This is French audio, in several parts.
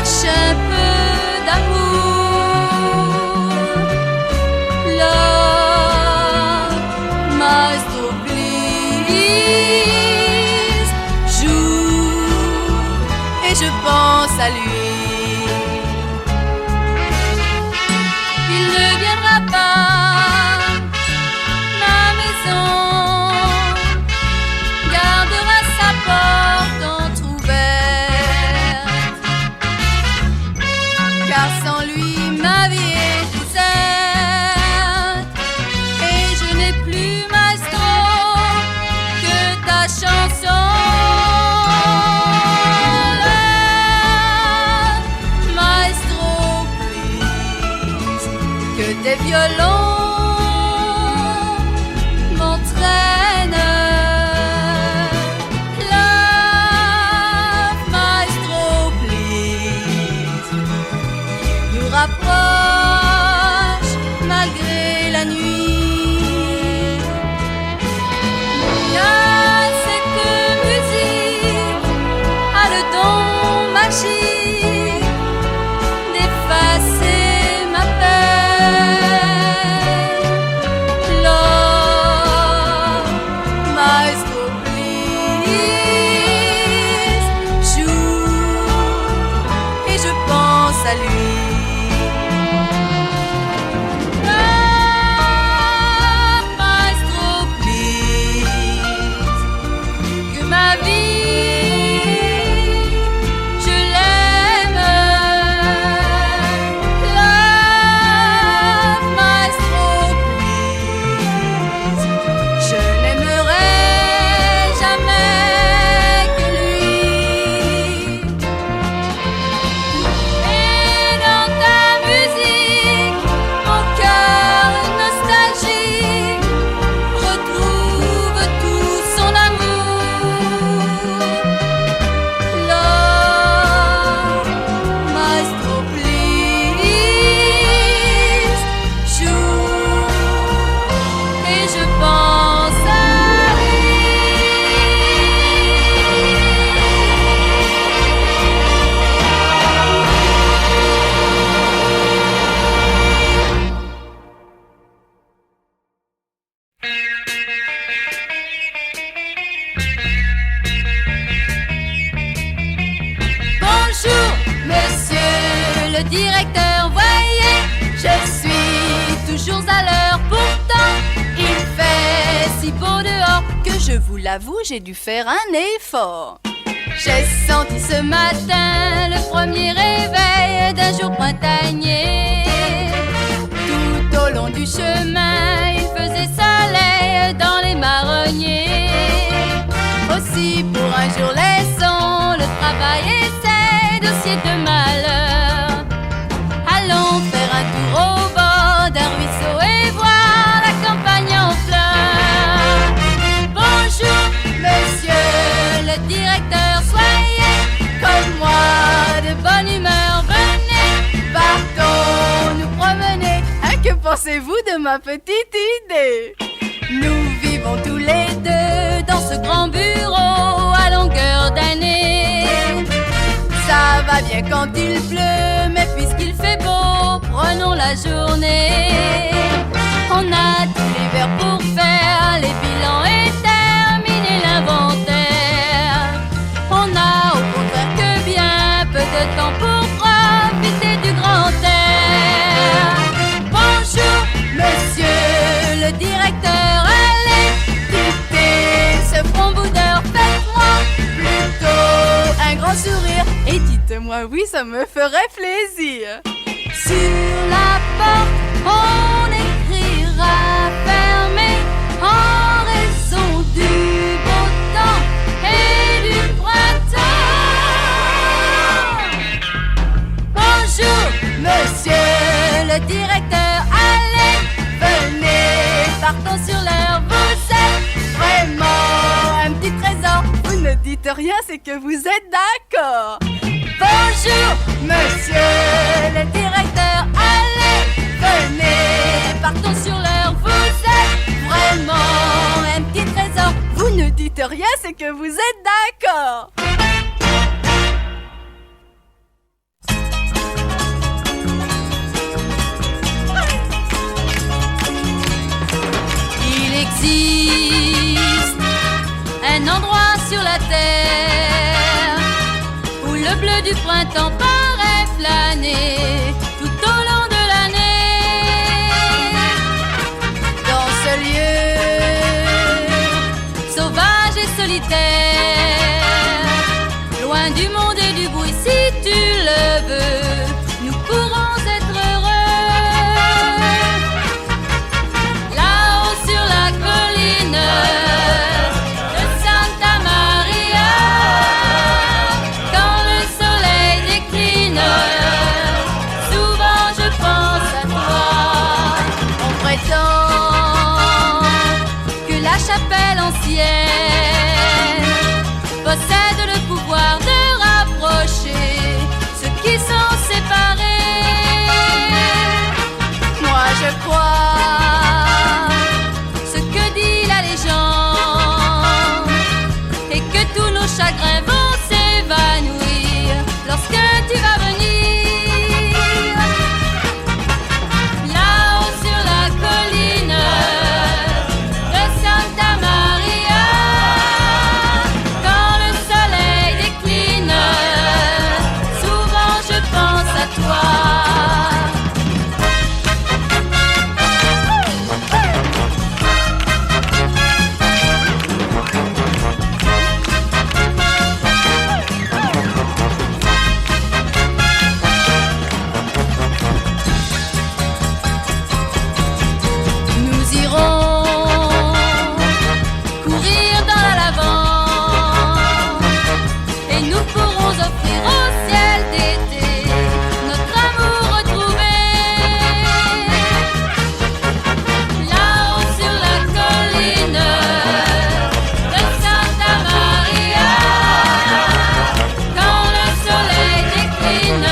cherche un peu d'amour. Love, maestro, please. Joue et je pense à lui. Il ne viendra pas, ma maison gardera sa porte entrouverte, car sans lui ma vie est déserte. Et je n'ai plus, maestro, que ta chanson. Maestro, please, que tes violons m'entraînent. Love, maestro, please, nous rapproche malgré la nuit. Il y a cette musique a le don magique d'effacer ma peine. Love, maestro, please, joue et je pense à lui. Love, maestro, please, que ma vie, je l'aime. Love, maestro, please, je n'aimerai jamais que lui. Et dans ta musique, mon cœur nostalgique retrouve tout son amour. Love, maestro, please, joue et je pense à lui. Bonjour, monsieur le directeur, voyez, je suis toujours à l'heure. Pourtant, il fait si beau dehors que je vous l'avoue, j'ai dû faire un effort. J'ai senti ce matin le premier réveil d'un jour printanier. Tout au long du chemin, il faisait soleil dans les marronniers. Aussi pour un jour laissons le travail et ses dossiers de malheur. Allons faire un tour au bord d'un ruisseau et voir la campagne en fleurs. Bonjour, monsieur le directeur, soyez comme moi de bonne humeur. Venez, partons nous promener. Hein, que pensez-vous de ma petite idée? Nous vivons tous les deux dans ce grand bureau à longueur d'année. Ça va bien quand il pleut, mais puisqu'il fait beau, prenons la journée. On a tout l'hiver pour faire les bilans et terminer l'inventaire. On a au contraire que bien peu de temps pour profiter du grand air. Bonjour, monsieur le directeur, allez quitter ce front boudeur. Faites-moi plutôt un grand sourire et dites-moi oui, ça me ferait plaisir. Sur la porte, on écrira fermé en raison du beau temps et du printemps. Bonjour, monsieur le directeur, allez, venez, partons sur l'heure. Vous êtes vraiment un petit trésor. Vous ne dites rien, c'est que vous êtes d'accord. Bonjour, monsieur le directeur, allez, venez, partons sur l'heure. Vous êtes vraiment un petit trésor. Vous ne dites rien, c'est que vous êtes d'accord. du printemps paraît flâner tout au long de l'année. Dans ce lieu sauvage et solitaire, loin du monde et du bruit, si tu le veux, nous pourrons être heureux. Là-haut sur la colline de Santa Maria, quand le soleil décline, souvent je pense à toi. On prétend que la chapelle ancienne possède le pouvoir de rapprocher ceux qui sont séparés. Moi je crois ce que dit la légende, et que tous nos chagrins vont s'évanouir lorsque tu vas venir. Là-haut sur la colline de Santa Maria, quand le soleil décline, souvent je pense à toi. Nous irons courir dans la lavande, et nous pourrons offrir au ciel d'été notre amour retrouvé. Là-haut sur la colline de Santa Maria, quand le soleil décline,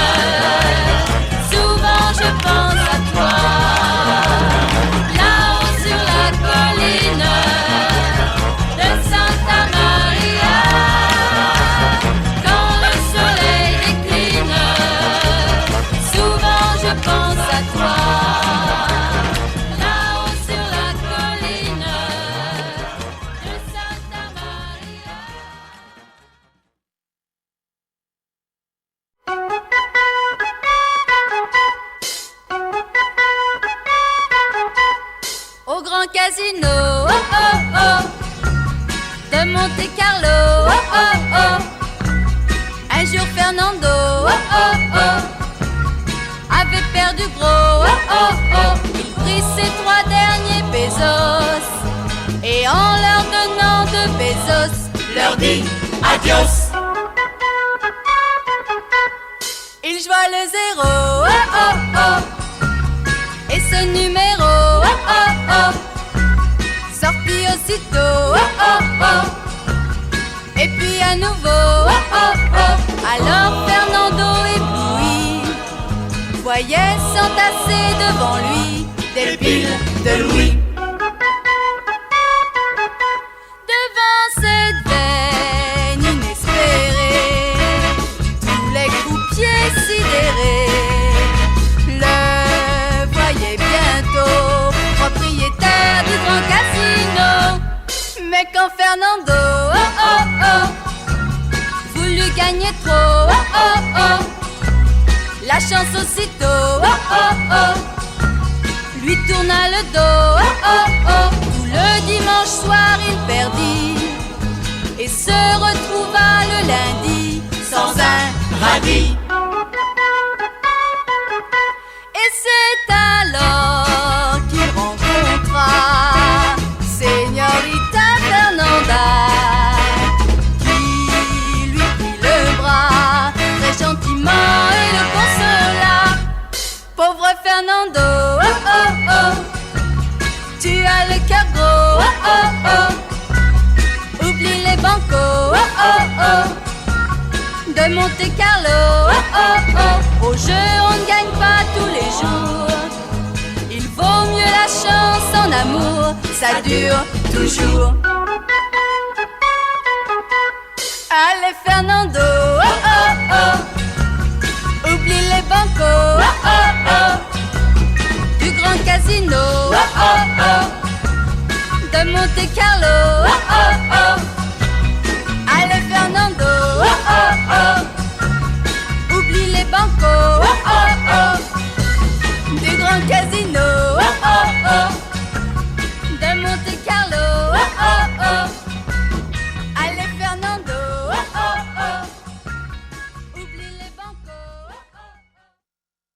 souvent je pense à toi. Là-haut sur la colline de Santa Maria, quand le soleil décline, souvent je pense à toi. Là-haut sur la colline de Santa Maria. Au grand casino, oh oh oh, de Monte Carlo, oh oh oh. Un jour Fernando, oh oh oh, avait perdu gros, oh oh oh. Il prit ses 3 derniers pesos, et en leur donnant 2 pesos, leur dit adios. Il joua le 0, oh oh oh, et ce numéro, oh oh oh, sortit aussitôt, oh oh oh, et puis à nouveau, oh oh oh. Alors Fernando ébloui voyait s'entasser devant lui des piles de louis. Devant cette veine inespérée, tous les croupiers sidérés le voyaient bientôt propriétaire du grand casino. Mais quand Fernando, oh oh oh, voulut gagner trop, oh oh oh, la chance aussitôt, oh oh oh, lui tourna le dos, oh oh oh. Tout le dimanche soir il perdit, et se retrouva le lundi sans un radis. Et c'est alors qu'il rencontra Señorita Fernanda, qui lui prit le bras très gentiment et le consola. Pauvre Fernando, oh oh oh, tu as le cœur gros, oh oh oh. Oublie les bancos, oh oh oh, de Monte Carlo, oh oh oh. Au jeu on ne gagne pas tous les jours, il vaut mieux la chance en amour, ça dure toujours. Allez Fernando, oh oh oh, oublie les bancos, oh oh oh, du grand casino, oh oh oh, de Monte Carlo, oh oh oh. Allez Fernando, oh oh oh, il est banco. Oh oh oh. Du grand casier